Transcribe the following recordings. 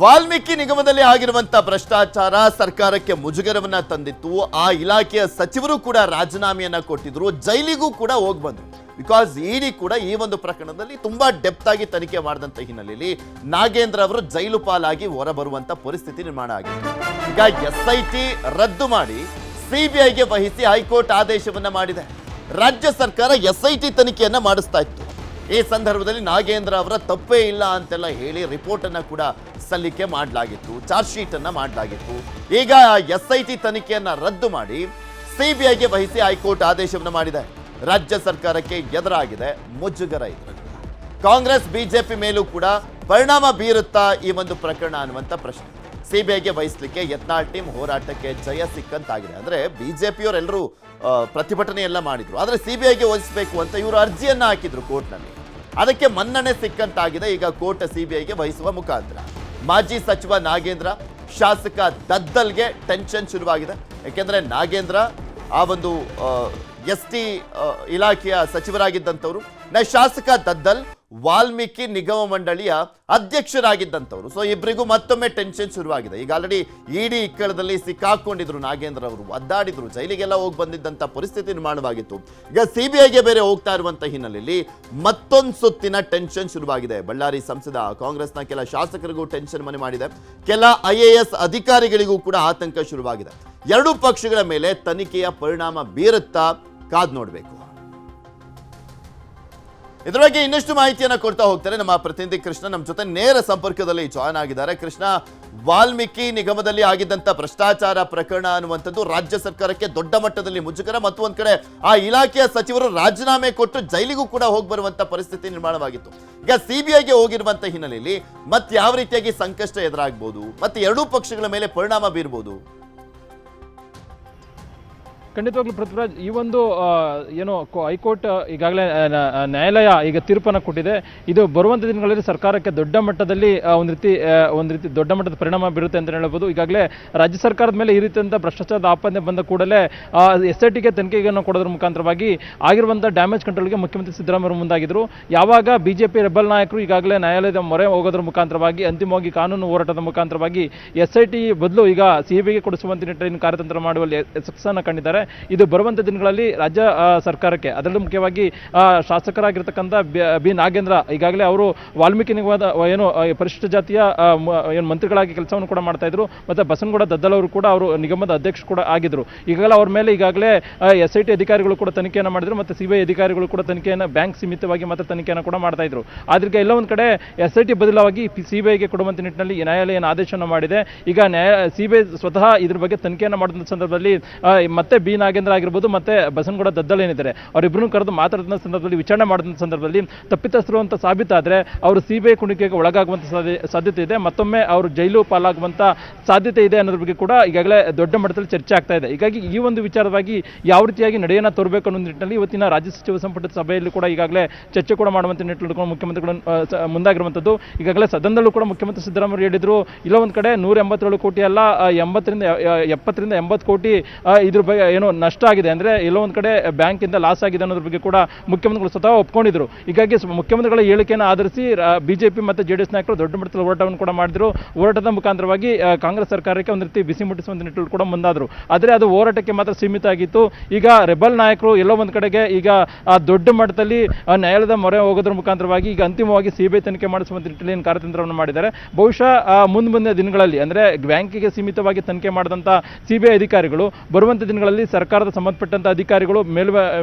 ವಾಲ್ಮೀಕಿ ನಿಗಮದಲ್ಲಿ ಆಗಿರುವಂತ ಭ್ರಷ್ಟಾಚಾರ ಸರ್ಕಾರಕ್ಕೆ ಮುಜುಗರವನ್ನ ತಂದಿತ್ತು. ಆ ಇಲಾಖೆಯ ಸಚಿವರು ಕೂಡ ರಾಜೀನಾಮೆಯನ್ನ ಕೊಟ್ಟಿದ್ರು, ಜೈಲಿಗೂ ಕೂಡ ಹೋಗಿ ಬಂದ್ರು. ಬಿಕಾಸ್ ಇಡಿ ಕೂಡ ಈ ಒಂದು ಪ್ರಕರಣದಲ್ಲಿ ತುಂಬಾ ಡೆಪ್ತ್ ಆಗಿ ತನಿಖೆ ಮಾಡಿದಂತ ಹಿನ್ನೆಲೆಯಲ್ಲಿ ನಾಗೇಂದ್ರ ಅವರು ಜೈಲು ಪಾಲಾಗಿ ಹೊರಬರುವಂತ ಪರಿಸ್ಥಿತಿ ನಿರ್ಮಾಣ ಆಗಿದೆ. ಈಗ SIT ರದ್ದು ಮಾಡಿ CBIಗೆ ವಹಿಸಿ ಹೈಕೋರ್ಟ್ ಆದೇಶವನ್ನ ಮಾಡಿದೆ. ರಾಜ್ಯ ಸರ್ಕಾರ SIT ತನಿಖೆಯನ್ನ ಮಾಡಿಸ್ತಾ ಇತ್ತು. ಈ ಸಂದರ್ಭದಲ್ಲಿ ನಾಗೇಂದ್ರ ಅವರ ತಪ್ಪೇ ಇಲ್ಲ ಅಂತೆಲ್ಲ ಹೇಳಿ ರಿಪೋರ್ಟ್ ಅನ್ನ ಕೂಡ ಸಲ್ಲಿಕೆ ಮಾಡಲಾಗಿತ್ತು, ಚಾರ್ಜ್ ಶೀಟ್ ಅನ್ನ ಮಾಡಲಾಗಿತ್ತು. ಈಗ SIT ತನಿಖೆಯನ್ನ ರದ್ದು ಮಾಡಿ CBIಗೆ ವಹಿಸಿ ಹೈಕೋರ್ಟ್ ಆದೇಶವನ್ನು ಮಾಡಿದೆ. ರಾಜ್ಯ ಸರ್ಕಾರಕ್ಕೆ ಎದುರಾಗಿದೆ ಮುಜುಗರ. ಇದರಲ್ಲಿ ಕಾಂಗ್ರೆಸ್ ಬಿಜೆಪಿ ಮೇಲೂ ಕೂಡ ಪರಿಣಾಮ ಬೀರುತ್ತಾ ಈ ಒಂದು ಪ್ರಕರಣ ಅನ್ನುವಂಥ ಪ್ರಶ್ನೆ. CBIಗೆ ವಹಿಸಲಿಕ್ಕೆ ಯತ್ನಾಳ್ ಟೀಮ್ ಹೋರಾಟಕ್ಕೆ ಜಯ ಸಿಕ್ಕಂತಾಗಿದೆ. ಅಂದ್ರೆ ಬಿಜೆಪಿಯವರೆಲ್ಲರೂ ಪ್ರತಿಭಟನೆ ಎಲ್ಲ ಮಾಡಿದ್ರು, ಆದರೆ CBIಗೆ ವಹಿಸಬೇಕು ಅಂತ ಇವರು ಅರ್ಜಿಯನ್ನ ಹಾಕಿದ್ರು ಕೋರ್ಟ್ನಲ್ಲಿ. ಅದಕ್ಕೆ ಮನ್ನಣೆ ಸಿಕ್ಕಂತಾಗಿದೆ. ಈಗ ಕೋರ್ಟ್ CBIಗೆ ವಹಿಸುವ ಮುಖಾಂತರ ಮಾಜಿ ಸಚಿವ ನಾಗೇಂದ್ರ, ಶಾಸಕ ದದ್ದಲ್ಗೆ ಟೆನ್ಷನ್ ಶುರುವಾಗಿದೆ. ಯಾಕೆಂದ್ರೆ ನಾಗೇಂದ್ರ ಆ ಒಂದು ST ಇಲಾಖೆಯ ಸಚಿವರಾಗಿದ್ದಂಥವ್ರು, ಶಾಸಕ ದದ್ದಲ್ ವಾಲ್ಮೀಕಿ ನಿಗಮ ಮಂಡಳಿಯ ಅಧ್ಯಕ್ಷರಾಗಿದ್ದಂಥವ್ರು. ಸೊ ಇಬ್ಬರಿಗೂ ಮತ್ತೊಮ್ಮೆ ಟೆನ್ಷನ್ ಶುರುವಾಗಿದೆ. ಈಗ ಆಲ್ರೆಡಿ ಇಡಿ ಇಕ್ಕಳದಲ್ಲಿ ಸಿಕ್ಕಾಕೊಂಡಿದ್ರು ನಾಗೇಂದ್ರ ಅವರು, ಅದ್ದಾಡಿದ್ರು, ಜೈಲಿಗೆಲ್ಲ ಹೋಗಿ ಬಂದಿದ್ದಂಥ ಪರಿಸ್ಥಿತಿ ನಿರ್ಮಾಣವಾಗಿತ್ತು. ಈಗ CBIಗೆ ಬೇರೆ ಹೋಗ್ತಾ ಇರುವಂಥ ಹಿನ್ನೆಲೆಯಲ್ಲಿ ಮತ್ತೊಂದು ಸುತ್ತಿನ ಟೆನ್ಷನ್ ಶುರುವಾಗಿದೆ. ಬಳ್ಳಾರಿ ಸಂಸದ ಕಾಂಗ್ರೆಸ್ನ ಕೆಲ ಶಾಸಕರಿಗೂ ಟೆನ್ಷನ್ ಮನೆ ಮಾಡಿದೆ. ಕೆಲ IAS ಅಧಿಕಾರಿಗಳಿಗೂ ಕೂಡ ಆತಂಕ ಶುರುವಾಗಿದೆ. ಎರಡೂ ಪಕ್ಷಗಳ ಮೇಲೆ ತನಿಖೆಯ ಪರಿಣಾಮ ಬೀರುತ್ತಾ ಕಾದ್ ನೋಡಬೇಕು. ಇದರ ಬಗ್ಗೆ ಇನ್ನಷ್ಟು ಮಾಹಿತಿಯನ್ನು ಕೊಡ್ತಾ ಹೋಗ್ತಾರೆ ನಮ್ಮ ಪ್ರತಿನಿಧಿ ಕೃಷ್ಣ. ನಮ್ಮ ಜೊತೆ ನೇರ ಸಂಪರ್ಕದಲ್ಲಿ ಜಾಯ್ನ್ ಆಗಿದ್ದಾರೆ. ಕೃಷ್ಣ, ವಾಲ್ಮೀಕಿ ನಿಗಮದಲ್ಲಿ ಆಗಿದ್ದಂತ ಭ್ರಷ್ಟಾಚಾರ ಪ್ರಕರಣ ಅನ್ನುವಂಥದ್ದು ರಾಜ್ಯ ಸರ್ಕಾರಕ್ಕೆ ದೊಡ್ಡ ಮಟ್ಟದಲ್ಲಿ ಮುಜುಗರ, ಮತ್ತು ಒಂದ್ ಕಡೆ ಆ ಇಲಾಖೆಯ ಸಚಿವರು ರಾಜೀನಾಮೆ ಕೊಟ್ಟು ಜೈಲಿಗೂ ಕೂಡ ಹೋಗಿ ಬರುವಂತ ಪರಿಸ್ಥಿತಿ ನಿರ್ಮಾಣವಾಗಿತ್ತು. ಈಗ CBIಗೆ ಹೋಗಿರುವಂತ ಹಿನ್ನೆಲೆಯಲ್ಲಿ ಮತ್ತೆ ಯಾವ ರೀತಿಯಾಗಿ ಸಂಕಷ್ಟ ಎದುರಾಗಬಹುದು, ಮತ್ತೆ ಎರಡೂ ಪಕ್ಷಗಳ ಮೇಲೆ ಪರಿಣಾಮ ಬೀರಬಹುದು? ಖಂಡಿತವಾಗ್ಲೂ ಪೃಥ್ವಿರಾಜ್, ಈ ಒಂದು ಏನು ಹೈಕೋರ್ಟ್ ಈಗಾಗಲೇ ನ್ಯಾಯಾಲಯ ಈಗ ತೀರ್ಪನ್ನು ಕೊಟ್ಟಿದೆ. ಇದು ಬರುವಂಥ ದಿನಗಳಲ್ಲಿ ಸರ್ಕಾರಕ್ಕೆ ದೊಡ್ಡ ಮಟ್ಟದಲ್ಲಿ ಒಂದು ರೀತಿ ದೊಡ್ಡ ಮಟ್ಟದ ಪರಿಣಾಮ ಬೀರುತ್ತೆ ಅಂತ ಹೇಳ್ಬೋದು. ಈಗಾಗಲೇ ರಾಜ್ಯ ಸರ್ಕಾರದ ಮೇಲೆ ಈ ರೀತಿಯಂಥ ಭ್ರಷ್ಟಾಚಾರದ ಆಪಾದನೆ ಬಂದ ಕೂಡಲೇ SITಗೆ ತನಿಖೆಯನ್ನು ಕೊಡೋದ್ರ ಮುಖಾಂತರವಾಗಿ ಆಗಿರುವಂಥ ಡ್ಯಾಮೇಜ್ ಕಂಟ್ರೋಲ್ಗೆ ಮುಖ್ಯಮಂತ್ರಿ ಸಿದ್ದರಾಮಯ್ಯ ಮುಂದಾಗಿದ್ದರು. ಯಾವಾಗ ಬಿಜೆಪಿ ರೆಬಲ್ ನಾಯಕರು ಈಗಾಗಲೇ ನ್ಯಾಯಾಲಯದ ಮೊರೆ ಹೋಗೋದ್ರ ಮುಖಾಂತರವಾಗಿ ಅಂತಿಮವಾಗಿ ಕಾನೂನು ಹೋರಾಟದ ಮುಖಾಂತರವಾಗಿ SIT ಬದಲು ಈಗ CBIಗೆ ಕೊಡಿಸುವಂಥ ನಿಟ್ಟಿನ ಕಾರ್ಯತಂತ್ರ ಮಾಡುವಲ್ಲಿ ಯಶಸ್ಸನ್ನು ಕಂಡಿದ್ದಾರೆ. ಇದು ಬರುವಂಥ ದಿನಗಳಲ್ಲಿ ರಾಜ್ಯ ಸರ್ಕಾರಕ್ಕೆ, ಅದರಲ್ಲೂ ಮುಖ್ಯವಾಗಿ ಶಾಸಕರಾಗಿರ್ತಕ್ಕಂಥ ಬಿ ನಾಗೇಂದ್ರ ಈಗಾಗಲೇ ಅವರು ವಾಲ್ಮೀಕಿ ನಿಗಮದ ಏನು ಪರಿಶಿಷ್ಟ ಜಾತಿಯ ಏನು ಮಂತ್ರಿಗಳಾಗಿ ಕೆಲಸವನ್ನು ಕೂಡ ಮಾಡ್ತಾ ಇದ್ರು. ಮತ್ತು ಬಸನಗೌಡ ದದ್ದಲ್ ಅವರು ಕೂಡ ಅವರು ನಿಗಮದ ಅಧ್ಯಕ್ಷ ಕೂಡ ಆಗಿದ್ರು. ಈಗಾಗಲೇ ಅವ್ರ ಮೇಲೆ ಈಗಾಗಲೇ SIT ಅಧಿಕಾರಿಗಳು ಕೂಡ ತನಿಖೆಯನ್ನು ಮಾಡಿದ್ರು, ಮತ್ತು CBI ಅಧಿಕಾರಿಗಳು ಕೂಡ ತನಿಖೆಯನ್ನು ಬ್ಯಾಂಕ್ ಸೀಮಿತವಾಗಿ ಮಾತ್ರ ತನಿಖೆಯನ್ನು ಕೂಡ ಮಾಡ್ತಾ ಇದ್ರು. ಆದ್ರೆ ಎಲ್ಲ ಒಂದು ಕಡೆ SIT ಬದಲಾಗಿ CBIಗೆ ಕೊಡುವಂಥ ನಿಟ್ಟಿನಲ್ಲಿ ನ್ಯಾಯಾಲಯ ಆದೇಶವನ್ನು ಮಾಡಿದೆ. ಈಗ CBI ಸ್ವತಃ ಇದ್ರ ಬಗ್ಗೆ ತನಿಖೆಯನ್ನು ಮಾಡಿದ ಸಂದರ್ಭದಲ್ಲಿ ಮತ್ತೆ ಬಿ ನಾಗೇಂದ್ರ ಆಗಿರ್ಬೋದು ಮತ್ತೆ ಬಸನಗೌಡ ದದ್ದಲ್ ಏನಿದ್ದಾರೆ ಅವರಿಬ್ಬರನ್ನು ಕರೆದು ಮಾತಾಡಿದ ಸಂದರ್ಭದಲ್ಲಿ, ವಿಚಾರಣೆ ಮಾಡಿದ ಸಂದರ್ಭದಲ್ಲಿ ತಪ್ಪಿತಸ್ಥರು ಅಂತ ಸಾಬೀತಾದರೆ ಅವರು CBI ಕುಣಿಕೆಗೆ ಒಳಗಾಗುವಂಥ ಸಾಧ್ಯತೆ ಇದೆ, ಮತ್ತೊಮ್ಮೆ ಅವರು ಜೈಲು ಪಾಲಾಗುವಂಥ ಸಾಧ್ಯತೆ ಇದೆ ಅನ್ನೋದ್ರ ಬಗ್ಗೆ ಕೂಡ ಈಗಾಗಲೇ ದೊಡ್ಡ ಮಟ್ಟದಲ್ಲಿ ಚರ್ಚೆ ಆಗ್ತಾ ಇದೆ. ಹೀಗಾಗಿ ಈ ಒಂದು ವಿಚಾರವಾಗಿ ಯಾವ ರೀತಿಯಾಗಿ ನಡೆಯನ್ನು ತೋರಬೇಕು ಅನ್ನೋ ನಿಟ್ಟಿನಲ್ಲಿ ಇವತ್ತಿನ ರಾಜ್ಯ ಸಚಿವ ಸಂಪುಟದ ಸಭೆಯಲ್ಲಿ ಕೂಡ ಈಗಾಗಲೇ ಚರ್ಚೆ ಕೂಡ ಮಾಡುವಂಥ ನಿಟ್ಟಿನಲ್ಲಿ ಮುಖ್ಯಮಂತ್ರಿಗಳು ಮುಂದಾಗಿರುವಂಥದ್ದು. ಈಗಾಗಲೇ ಸದನದಲ್ಲೂ ಕೂಡ ಮುಖ್ಯಮಂತ್ರಿ ಸಿದ್ದರಾಮಯ್ಯ ಹೇಳಿದ್ರು, ಇಲ್ಲ ಒಂದು ಕಡೆ 187 ಕೋಟಿ ಅಲ್ಲ 70 ರಿಂದ 80 ಕೋಟಿ ಇದ್ರ ಬಗ್ಗೆ ಏನು ನಷ್ಟ ಆಗಿದೆ, ಅಂದ್ರೆ ಎಲ್ಲೋ ಒಂದು ಕಡೆ ಬ್ಯಾಂಕ್ ಇಂದ ಲಾಸ್ ಆಗಿದೆ ಅನ್ನೋದ್ರ ಬಗ್ಗೆ ಕೂಡ ಮುಖ್ಯಮಂತ್ರಿಗಳು ಸ್ವತಃ ಒಪ್ಕೊಂಡಿದ್ರು. ಹೀಗಾಗಿ ಮುಖ್ಯಮಂತ್ರಿಗಳ ಹೇಳಿಕೆಯನ್ನು ಆಧರಿಸಿ ಬಿಜೆಪಿ ಮತ್ತು JDS ನಾಯಕರು ದೊಡ್ಡ ಮಟ್ಟದ ಹೋರಾಟವನ್ನು ಕೂಡ ಮಾಡಿದ್ರು. ಹೋರಾಟದ ಮುಖಾಂತರವಾಗಿ ಕಾಂಗ್ರೆಸ್ ಸರ್ಕಾರಕ್ಕೆ ಒಂದು ರೀತಿ ಬಿಸಿ ಮುಟ್ಟಿಸುವಂತ ನಿಟ್ಟಿನಲ್ಲಿ ಕೂಡ ಮುಂದಾದ್ರು. ಆದರೆ ಅದು ಹೋರಾಟಕ್ಕೆ ಮಾತ್ರ ಸೀಮಿತ ಆಗಿತ್ತು. ಈಗ ರೆಬಲ್ ನಾಯಕರು ಎಲ್ಲೋ ಒಂದು ಕಡೆಗೆ ಈಗ ದೊಡ್ಡ ಮಟ್ಟದಲ್ಲಿ ನ್ಯಾಯಾಲಯದ ಮೊರೆ ಹೋಗೋದ್ರ ಮುಖಾಂತರವಾಗಿ ಈಗ ಅಂತಿಮವಾಗಿ CBI ತನಿಖೆ ಮಾಡಿಸುವಂತ ನಿಟ್ಟಿನಲ್ಲಿ ಕಾರ್ಯತಂತ್ರವನ್ನು ಮಾಡಿದ್ದಾರೆ. ಬಹುಶಃ ಮುಂದಿನ ದಿನಗಳಲ್ಲಿ ಅಂದ್ರೆ ಬ್ಯಾಂಕಿಗೆ ಸೀಮಿತವಾಗಿ ತನಿಖೆ ಮಾಡಿದಂತ CBI ಅಧಿಕಾರಿಗಳು ಬರುವಂತ ದಿನಗಳಲ್ಲಿ ಸರ್ಕಾರದ ಸಂಬಂಧಪಟ್ಟಂತ ಅಧಿಕಾರಿಗಳು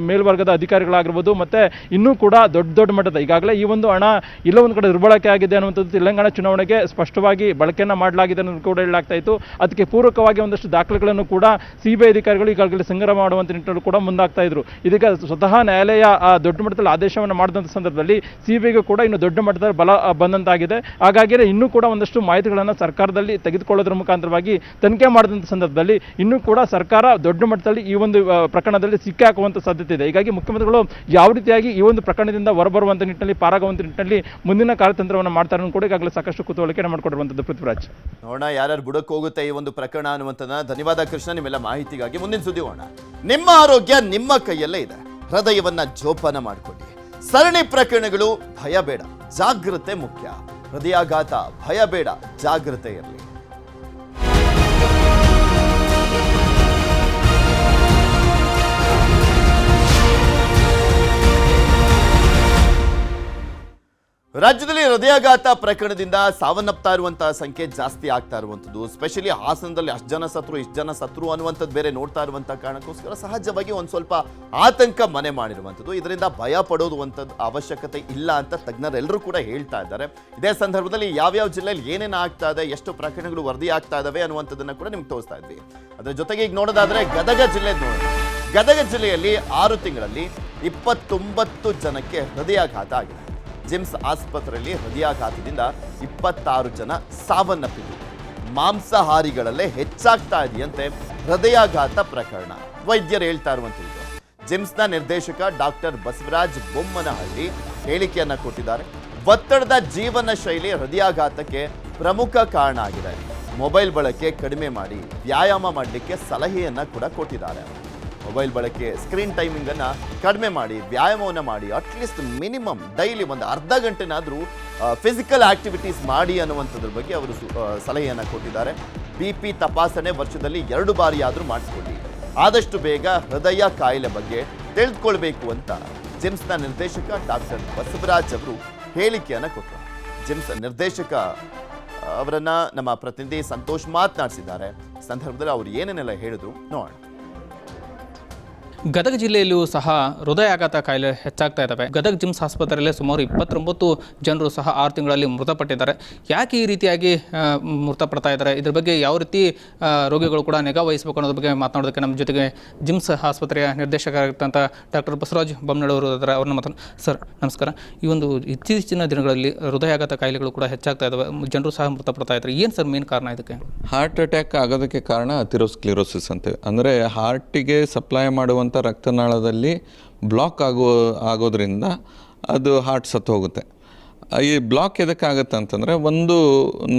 ಮೇಲ್ವರ್ಗದ ಅಧಿಕಾರಿಗಳಾಗಿರ್ಬೋದು, ಮತ್ತೆ ಇನ್ನೂ ಕೂಡ ದೊಡ್ಡ ಮಟ್ಟದ ಈಗಾಗಲೇ ಈ ಒಂದು ಹಣ ಇಲ್ಲ ಒಂದು ಕಡೆ ದುರ್ಬಳಕೆ ಆಗಿದೆ ಅನ್ನುವಂಥದ್ದು ತೆಲಂಗಾಣ ಚುನಾವಣೆಗೆ ಸ್ಪಷ್ಟವಾಗಿ ಬಳಕೆಯನ್ನು ಮಾಡಲಾಗಿದೆ ಅನ್ನೋದು ಕೂಡ ಹೇಳಲಾಗ್ತಾ ಇತ್ತು. ಅದಕ್ಕೆ ಪೂರಕವಾಗಿ ಒಂದಷ್ಟು ದಾಖಲೆಗಳನ್ನು ಕೂಡ CBI ಅಧಿಕಾರಿಗಳು ಈಗಾಗಲೇ ಸಂಗ್ರಹ ಮಾಡುವಂತ ನಿಟ್ಟಿನಲ್ಲಿ ಕೂಡ ಮುಂದಾಗ್ತಾ ಇದ್ರು. ಇದೀಗ ಸ್ವತಃ ನ್ಯಾಯಾಲಯ ದೊಡ್ಡ ಮಟ್ಟದಲ್ಲಿ ಆದೇಶವನ್ನು ಮಾಡಿದಂಥ ಸಂದರ್ಭದಲ್ಲಿ CBIಗೂ ಕೂಡ ಇನ್ನು ದೊಡ್ಡ ಮಟ್ಟದ ಬಲ ಬಂದಂತಾಗಿದೆ. ಹಾಗಾಗಿ ಇನ್ನೂ ಕೂಡ ಒಂದಷ್ಟು ಮಾಹಿತಿಗಳನ್ನು ಸರ್ಕಾರದಲ್ಲಿ ತೆಗೆದುಕೊಳ್ಳೋದ್ರ ಮುಖಾಂತರವಾಗಿ ತನಿಖೆ ಮಾಡಿದಂಥ ಸಂದರ್ಭದಲ್ಲಿ ಇನ್ನೂ ಕೂಡ ಸರ್ಕಾರ ದೊಡ್ಡ ಮಟ್ಟದಲ್ಲಿ ಈ ಒಂದು ಪ್ರಕರಣದಲ್ಲಿ ಸಿಕ್ಕಾಕುವಂತ ಸಾಧ್ಯತೆ ಇದೆ. ಹೀಗಾಗಿ ಮುಖ್ಯಮಂತ್ರಿಗಳು ಯಾವ ರೀತಿಯಾಗಿ ಈ ಒಂದು ಪ್ರಕರಣದಿಂದ ಹೊರಬರುವಂತ ನಿಟ್ಟಿನಲ್ಲಿ, ಪಾರಾಗುವಂತ ನಿಟ್ಟಿನಲ್ಲಿ ಮುಂದಿನ ಕಾರ್ಯತಂತ್ರವನ್ನು ಮಾಡ್ತಾರೆ ಕೂಡ ಈಗಾಗಲೇ ಸಾಕಷ್ಟು ಕುತೂಹಲಕ್ಕೆ ಮಾಡಿಕೊಟ್ಟಿರುವಂತದ್ದು. ಪೃಥ್ವಿರಾಜ್, ನೋಡೋಣ ಯಾರ್ಯಾರು ಬುಡಕ್ಕೆ ಹೋಗುತ್ತೆ ಈ ಒಂದು ಪ್ರಕರಣ ಅನ್ನುವಂಥದ್ದನ್ನ. ಧನ್ಯವಾದ ಕೃಷ್ಣ ನಿಮ್ಮೆಲ್ಲ ಮಾಹಿತಿಗಾಗಿ. ಮುಂದಿನ ಸುದ್ದಿ ಹೋಗೋಣ. ನಿಮ್ಮ ಆರೋಗ್ಯ ನಿಮ್ಮ ಕೈಯಲ್ಲೇ ಇದೆ, ಹೃದಯವನ್ನ ಜೋಪಾನ ಮಾಡಿಕೊಳ್ಳಿ. ಸರಣಿ ಪ್ರಕರಣಗಳು ಭಯ ಬೇಡ, ಜಾಗೃತೆ ಮುಖ್ಯ. ಹೃದಯಾಘಾತ ಭಯ ಬೇಡ, ಜಾಗೃತೆ ಇರಲಿ. ರಾಜ್ಯದಲ್ಲಿ ಹೃದಯಾಘಾತ ಪ್ರಕರಣದಿಂದ ಸಾವನ್ನಪ್ತಾ ಇರುವಂತಹ ಸಂಖ್ಯೆ ಜಾಸ್ತಿ ಆಗ್ತಾ ಇರುವಂಥದ್ದು, ಸ್ಪೆಷಲಿ ಹಾಸನದಲ್ಲಿ ಅಷ್ಟು ಜನ ಸತ್ರು ಅನ್ನುವಂಥದ್ದು ಬೇರೆ ನೋಡ್ತಾ ಇರುವಂತಹ ಕಾರಣಕ್ಕೋಸ್ಕರ ಸಹಜವಾಗಿ ಒಂದು ಸ್ವಲ್ಪ ಆತಂಕ ಮನೆ ಮಾಡಿರುವಂಥದ್ದು. ಇದರಿಂದ ಭಯ ಪಡೋದು ಅವಶ್ಯಕತೆ ಇಲ್ಲ ಅಂತ ತಜ್ಞರೆಲ್ಲರೂ ಕೂಡ ಹೇಳ್ತಾ ಇದ್ದಾರೆ. ಇದೇ ಸಂದರ್ಭದಲ್ಲಿ ಯಾವ್ಯಾವ ಜಿಲ್ಲೆಯಲ್ಲಿ ಏನೇನು ಆಗ್ತಾ ಇದೆ, ಎಷ್ಟು ಪ್ರಕರಣಗಳು ವರದಿ ಆಗ್ತಾ ಇದಾವೆ ಅನ್ನುವಂಥದ್ದನ್ನ ಕೂಡ ನಿಮ್ಗೆ ತೋರಿಸ್ತಾ ಇದ್ವಿ. ಅದರ ಜೊತೆಗೆ ಈಗ ನೋಡೋದಾದ್ರೆ ಗದಗ ಜಿಲ್ಲೆಯಲ್ಲಿ 6 ತಿಂಗಳಲ್ಲಿ 29 ಜನಕ್ಕೆ ಹೃದಯಾಘಾತ ಆಗಿದೆ. ಜಿಮ್ಸ್ ಆಸ್ಪತ್ರೆಯಲ್ಲಿ ಹೃದಯಾಘಾತದಿಂದ 26 ಜನ ಸಾವನ್ನಪ್ಪಿದ್ರು. ಮಾಂಸಾಹಾರಿಗಳಲ್ಲೇ ಹೆಚ್ಚಾಗ್ತಾ ಇದೆಯಂತೆ ಹೃದಯಾಘಾತ ಪ್ರಕರಣ, ವೈದ್ಯರು ಹೇಳ್ತಾ ಇರುವಂಥದ್ದು. ಜಿಮ್ಸ್ನ ನಿರ್ದೇಶಕ ಡಾಕ್ಟರ್ ಬಸವರಾಜ್ ಬೊಮ್ಮನಹಳ್ಳಿ ಹೇಳಿಕೆಯನ್ನ ಕೊಟ್ಟಿದ್ದಾರೆ. ಒತ್ತಡದ ಜೀವನ ಶೈಲಿ ಹೃದಯಾಘಾತಕ್ಕೆ ಪ್ರಮುಖ ಕಾರಣ ಆಗಿದೆ. ಮೊಬೈಲ್ ಬಳಕೆ ಕಡಿಮೆ ಮಾಡಿ ವ್ಯಾಯಾಮ ಮಾಡಲಿಕ್ಕೆ ಸಲಹೆಯನ್ನ ಕೂಡ ಕೊಟ್ಟಿದ್ದಾರೆ. ಮೊಬೈಲ್ ಬಳಕೆ, ಸ್ಕ್ರೀನ್ ಟೈಮಿಂಗ್ ಅನ್ನ ಕಡಿಮೆ ಮಾಡಿ ವ್ಯಾಯಾಮವನ್ನು ಮಾಡಿ, ಅಟ್ಲೀಸ್ಟ್ ಮಿನಿಮಮ್ ಡೈಲಿ ಒಂದು ಅರ್ಧ ಗಂಟೆನಾದರೂ ಫಿಸಿಕಲ್ ಆಕ್ಟಿವಿಟೀಸ್ ಮಾಡಿ ಅನ್ನುವಂಥದ್ರ ಬಗ್ಗೆ ಅವರು ಸಲಹೆಯನ್ನು ಕೊಟ್ಟಿದ್ದಾರೆ. BP ತಪಾಸಣೆ ವರ್ಷದಲ್ಲಿ 2 ಬಾರಿ ಆದರೂ ಮಾಡಿಸ್ಕೊಳ್ಳಿ. ಆದಷ್ಟು ಬೇಗ ಹೃದಯ ಕಾಯಿಲೆ ಬಗ್ಗೆ ತಿಳಿದುಕೊಳ್ಬೇಕು ಅಂತ ಜಿಮ್ಸ್ನ ನಿರ್ದೇಶಕ ಡಾಕ್ಟರ್ ಬಸವರಾಜ್ ಅವರು ಹೇಳಿಕೆಯನ್ನು ಕೊಟ್ಟರು. ಜಿಮ್ಸ್ ನಿರ್ದೇಶಕ ಅವರನ್ನ ನಮ್ಮ ಪ್ರತಿನಿಧಿ ಸಂತೋಷ್ ಮಾತನಾಡಿಸಿದ್ದಾರೆ. ಸಂದರ್ಭದಲ್ಲಿ ಅವರು ಏನೇನೆಲ್ಲ ಹೇಳಿದ್ರು ನೋಡೋಣ. ಗದಗ ಜಿಲ್ಲೆಯಲ್ಲೂ ಸಹ ಹೃದಯಾಘಾತ ಕಾಯಿಲೆ ಹೆಚ್ಚಾಗ್ತಾ ಇದ್ದಾವೆ. ಗದಗ ಜಿಮ್ಸ್ ಆಸ್ಪತ್ರೆಯಲ್ಲೇ ಸುಮಾರು 29 ಜನರು ಸಹ 6 ತಿಂಗಳಲ್ಲಿ ಮೃತಪಟ್ಟಿದ್ದಾರೆ. ಯಾಕೆ ಈ ರೀತಿಯಾಗಿ ಮೃತಪಡ್ತಾ ಇದ್ದಾರೆ, ಇದ್ರ ಬಗ್ಗೆ ಯಾವ ರೀತಿ ರೋಗಿಗಳು ಕೂಡ ನಿಗಾ ವಹಿಸಬೇಕು ಅನ್ನೋದ್ರ ಬಗ್ಗೆ ಮಾತನಾಡೋದಕ್ಕೆ ನಮ್ಮ ಜೊತೆಗೆ ಜಿಮ್ಸ್ ಆಸ್ಪತ್ರೆಯ ನಿರ್ದೇಶಕರಾಗಿರ್ತಂಥ ಡಾಕ್ಟರ್ ಬಸವರಾಜ್ ಬೊಮ್ಮನಹಳ್ಳಿ ಅವರು ಇದ್ದಾರೆ. ಅವ್ರನ್ನ ಸರ್ ನಮಸ್ಕಾರ. ಈ ಒಂದು ಇತ್ತೀಚಿನ ದಿನಗಳಲ್ಲಿ ಹೃದಯಾಘಾತ ಕಾಯಿಲೆಗಳು ಕೂಡ ಹೆಚ್ಚಾಗ್ತಾ ಇದ್ದಾವೆ, ಜನರು ಸಹ ಮೃತಪಡ್ತಾ ಇದ್ದಾರೆ. ಏನು ಸರ್ ಮೇನ್ ಕಾರಣ ಇದಕ್ಕೆ? ಹಾರ್ಟ್ ಅಟ್ಯಾಕ್ ಆಗೋದಕ್ಕೆ ಕಾರಣ ಅಥೆರೋಸ್ಕ್ಲೆರೋಸಿಸ್ ಅಂತೇವೆ. ಅಂದರೆ ಹಾರ್ಟಿಗೆ ಸಪ್ಲೈ ಮಾಡುವಂಥ ರಕ್ತನಾಳದಲ್ಲಿ ಬ್ಲಾಕ್ ಆಗೋದ್ರಿಂದ ಅದು ಹಾರ್ಟ್ ಸತ್ತು ಹೋಗುತ್ತೆ. ಈ ಬ್ಲಾಕ್ ಎದಕ್ಕಾಗುತ್ತೆ ಅಂತಂದರೆ, ಒಂದು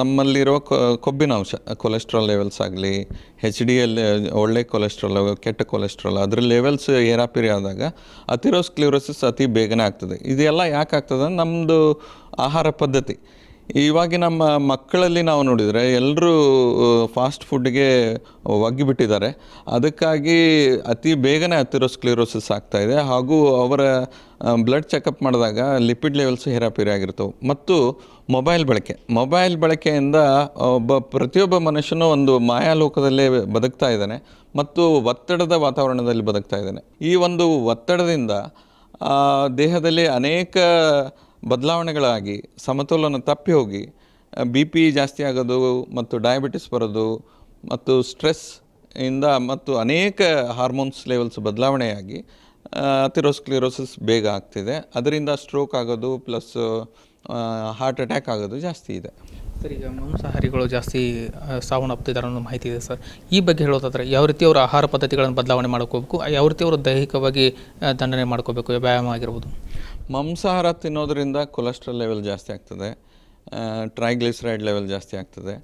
ನಮ್ಮಲ್ಲಿರೋ ಕೊಬ್ಬಿನ ಅಂಶ, ಕೊಲೆಸ್ಟ್ರಾಲ್ ಲೆವೆಲ್ಸ್ ಆಗಲಿ, HDL ಒಳ್ಳೆ ಕೊಲೆಸ್ಟ್ರಾಲ್, ಕೆಟ್ಟ ಕೊಲೆಸ್ಟ್ರಾಲ್, ಅದ್ರ ಲೆವೆಲ್ಸ್ ಏರಾಪಿರಿ ಆದಾಗ ಅಥೆರೋಸ್ಕ್ಲೆರೋಸಿಸ್ ಅತಿ ಬೇಗನೆ ಆಗ್ತದೆ. ಇದೆಲ್ಲ ಯಾಕೆ ಆಗ್ತದೆ? ನಮ್ಮದು ಆಹಾರ ಪದ್ಧತಿ. ಇವಾಗ ನಮ್ಮ ಮಕ್ಕಳಲ್ಲಿ ನಾವು ನೋಡಿದರೆ ಎಲ್ಲರೂ ಫಾಸ್ಟ್ ಫುಡ್ಗೆ ಒಗ್ಗಿಬಿಟ್ಟಿದ್ದಾರೆ. ಅದಕ್ಕಾಗಿ ಅತಿ ಬೇಗನೆ ಅಥೆರೋಸ್ಕ್ಲೆರೋಸಿಸ್ ಆಗ್ತಾಯಿದೆ. ಹಾಗೂ ಅವರ ಬ್ಲಡ್ ಚೆಕಪ್ ಮಾಡಿದಾಗ ಲಿಪಿಡ್ ಲೆವೆಲ್ಸ್ ಹೇರಾಪೇರಿ ಆಗಿರ್ತವೆ. ಮತ್ತು ಮೊಬೈಲ್ ಬಳಕೆಯಿಂದ ಪ್ರತಿಯೊಬ್ಬ ಮನುಷ್ಯನೂ ಒಂದು ಮಾಯಾಲೋಕದಲ್ಲೇ ಬದುಕ್ತಾ ಇದ್ದಾನೆ ಮತ್ತು ಒತ್ತಡದ ವಾತಾವರಣದಲ್ಲಿ ಬದುಕ್ತಾ ಇದ್ದಾನೆ. ಈ ಒಂದು ಒತ್ತಡದಿಂದ ದೇಹದಲ್ಲಿ ಅನೇಕ ಬದಲಾವಣೆಗಳಾಗಿ ಸಮತೋಲನ ತಪ್ಪಿ ಹೋಗಿ BP ಜಾಸ್ತಿ ಆಗೋದು ಮತ್ತು ಡಯಾಬಿಟಿಸ್ ಬರೋದು ಮತ್ತು ಸ್ಟ್ರೆಸ್ ಇಂದ ಮತ್ತು ಅನೇಕ ಹಾರ್ಮೋನ್ಸ್ ಲೆವೆಲ್ಸ್ ಬದಲಾವಣೆಯಾಗಿ ಅಥೆರೋಸ್ಕ್ಲೆರೋಸಿಸ್ ಬೇಗ ಆಗ್ತಿದೆ. ಅದರಿಂದ ಸ್ಟ್ರೋಕ್ ಆಗೋದು ಪ್ಲಸ್ ಹಾರ್ಟ್ ಅಟ್ಯಾಕ್ ಆಗೋದು ಜಾಸ್ತಿ ಇದೆ. ಸರ್, ಈಗ ಮಾಂಸಾಹಾರಿಗಳು ಜಾಸ್ತಿ ಸಾವನ್ನಪ್ತಿದ್ದಾರೆ ಅನ್ನೋ ಮಾಹಿತಿ ಇದೆ ಸರ್. ಈ ಬಗ್ಗೆ ಹೇಳೋದಾದರೆ ಯಾವ ರೀತಿ ಅವರ ಆಹಾರ ಪದ್ಧತಿಗಳನ್ನು ಬದಲಾವಣೆ ಮಾಡ್ಕೋಬೇಕು, ಯಾವ ರೀತಿ ಅವರು ದೈಹಿಕವಾಗಿ ದಂಡನೆ ಮಾಡ್ಕೋಬೇಕು, ವ್ಯಾಯಾಮ ಆಗಿರ್ಬೋದು? ಮಾಂಸಾಹಾರ ತಿನ್ನೋದ್ರಿಂದ ಕೊಲೆಸ್ಟ್ರಾಲ್ ಲೆವೆಲ್ ಜಾಸ್ತಿ ಆಗ್ತದೆ, ಟ್ರೈಗ್ಲಿಸರೈಡ್ ಲೆವೆಲ್ ಜಾಸ್ತಿ ಆಗ್ತದೆ.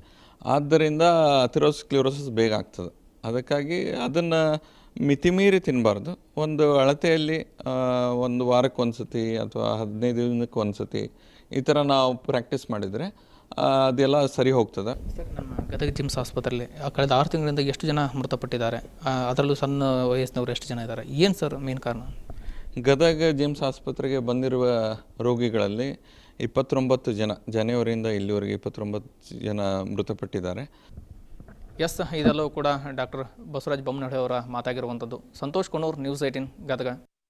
ಆದ್ದರಿಂದ ಅಥೆರೋಸ್ಕ್ಲೆರೋಸಿಸ್ ಬೇಗ ಆಗ್ತದೆ. ಅದಕ್ಕಾಗಿ ಅದನ್ನು ಮಿತಿಮೀರಿ ತಿನ್ನಬಾರ್ದು. ಒಂದು ಅಳತೆಯಲ್ಲಿ ಒಂದು ವಾರಕ್ಕೆ ಒಂದು ಸತಿ ಅಥವಾ 15 ದಿನಕ್ಕೆ ಒಂದು ಸತಿ ಈ ಥರ ನಾವು ಪ್ರಾಕ್ಟೀಸ್ ಮಾಡಿದರೆ ಅದೆಲ್ಲ ಸರಿ ಹೋಗ್ತದೆ. ಸರ್, ನಮ್ಮ ಗದಗ ಜಿಮ್ಸ್ ಆಸ್ಪತ್ರೆಯಲ್ಲಿ ಕಳೆದ 6 ತಿಂಗಳಿಂದ ಎಷ್ಟು ಜನ ಮೃತಪಟ್ಟಿದ್ದಾರೆ? ಅದರಲ್ಲೂ ಸಣ್ಣ ವಯಸ್ಸಿನವರು ಎಷ್ಟು ಜನ ಇದ್ದಾರೆ? ಏನು ಸರ್ ಮೇನ್ ಕಾರಣ? ಗದಗ ಜಿಮ್ಸ್ ಆಸ್ಪತ್ರೆಗೆ ಬಂದಿರುವ ರೋಗಿಗಳಲ್ಲಿ 29 ಜನ, ಜನವರಿಯಿಂದ ಇಲ್ಲಿವರೆಗೆ 29 ಜನ ಮೃತಪಟ್ಟಿದ್ದಾರೆ. ಎಸ್, ಇದೆಲ್ಲವೂ ಕೂಡ ಡಾಕ್ಟರ್ ಬಸವರಾಜ್ ಬೊಮ್ಮನಹಳ್ಳಿ ಅವರ ಮಾತಾಗಿರುವಂಥದ್ದು. ಸಂತೋಷ್ ಕೊಣೂರ್, ನ್ಯೂಸ್ 18 ಗದಗ.